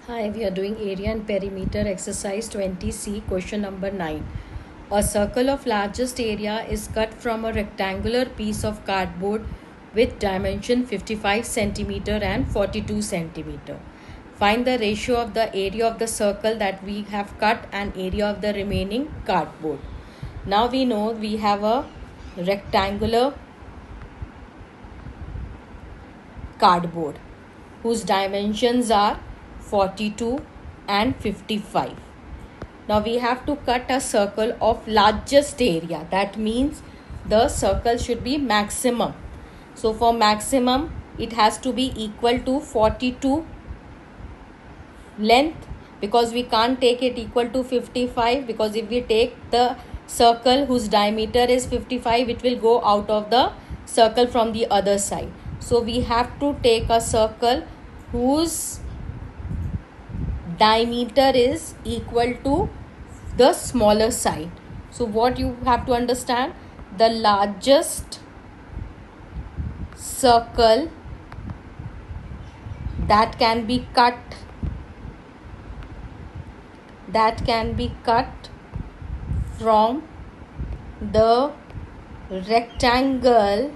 Hi, we are doing area and perimeter exercise 20C, question number 9. A circle of largest area is cut from a rectangular piece of cardboard with dimension 55 centimeter and 42 centimeter. Find the ratio of the area of the circle that we have cut and area of the remaining cardboard. Now we know we have a rectangular cardboard whose dimensions are 42 and 55. Now we have to cut a circle of largest area. That means the circle should be maximum. So for maximum, it has to be equal to 42 length, because we can't take it equal to 55, because if we take the circle whose diameter is 55, it will go out of the circle from the other side. So we have to take a circle whose diameter is equal to the smaller side. So what you have to understand, the largest circle that can be cut from the rectangle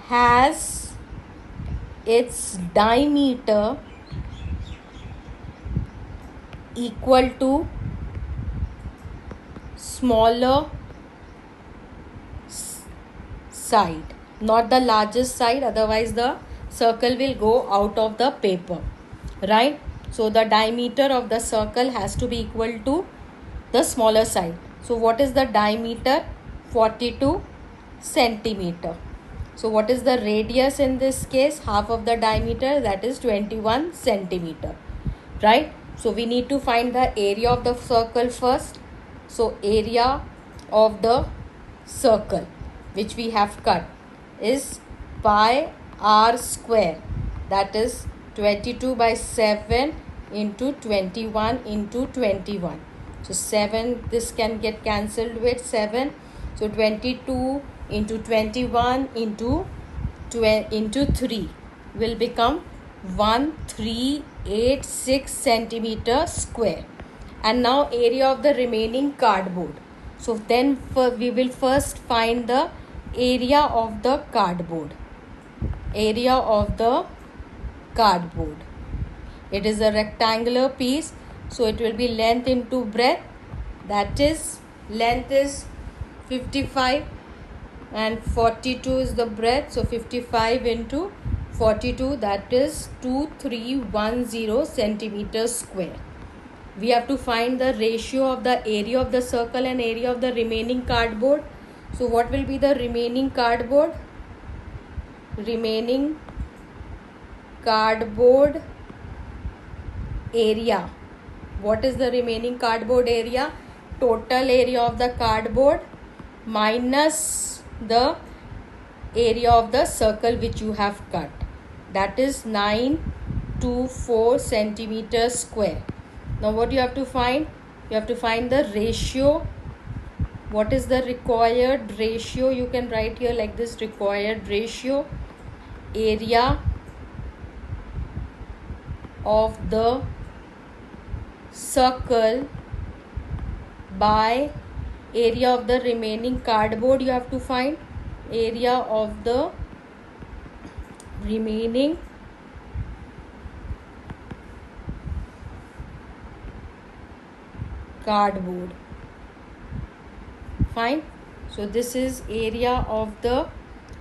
has its diameter equal to smaller side, not the largest side, otherwise the circle will go out of the paper, right? So the diameter of the circle has to be equal to the smaller side. So what is the diameter? 42 centimeter. So what is the radius in this case? Half of the diameter, that is 21 centimeter, right? So we need to find the area of the circle first. So area of the circle which we have cut is pi r square, that is 22 by 7 into 21 into 21. So 7, this can get cancelled with 7. So 22 into 21 into 3 will become 1386 centimeter square. And now area of the remaining cardboard. So then we will first find the area of the cardboard. Area of the cardboard. It is a rectangular piece, so it will be length into breadth. That is, length is 55 and 42 is the breadth. So 55 into 42, that is 2310 centimeters square. We have to find the ratio of the area of the circle and area of the remaining cardboard. So what will be the remaining cardboard? Remaining cardboard area. What is the remaining cardboard area? Total area of the cardboard minus the area of the circle which you have cut. That is 924 centimeters square. Now what you have to find? You have to find the ratio. What is the required ratio? You can write here like this: required ratio area of the circle by area of the remaining cardboard. You have to find area of the remaining cardboard. Fine. So this is area of the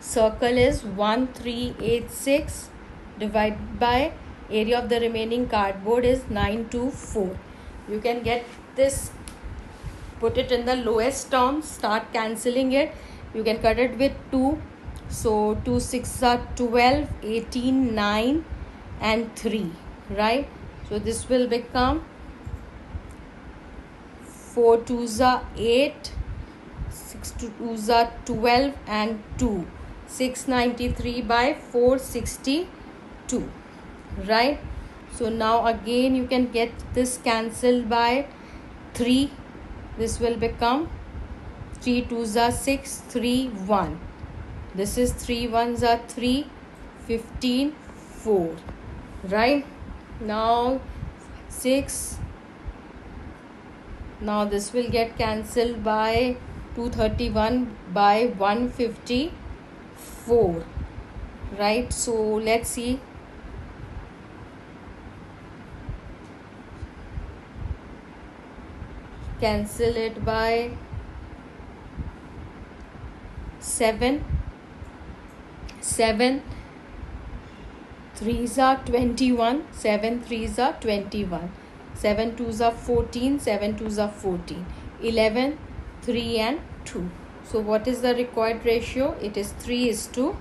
circle is 1386 divided by area of the remaining cardboard is 924. You can get this, put it in the lowest term, start cancelling it. You can cut it with 2. So 2 6 are 12, 18, 9 and 3, right? So this will become 4 2s are 8, 6 2s are 12 and 2. 693 by 462, right? So now again you can get this cancelled by 3. This will become 3 2s are 6, 3 1. This is 3 1s are 3, 15 4, right? Now 6. Now this will get cancelled by 231 by 154. Right, so let's see. Cancel it by 7. 7 3s are 21. 7 3s are 21. 7 2s are 14. 7 2s are 14. 11, 3 and 2. So what is the required ratio? It is 3:2.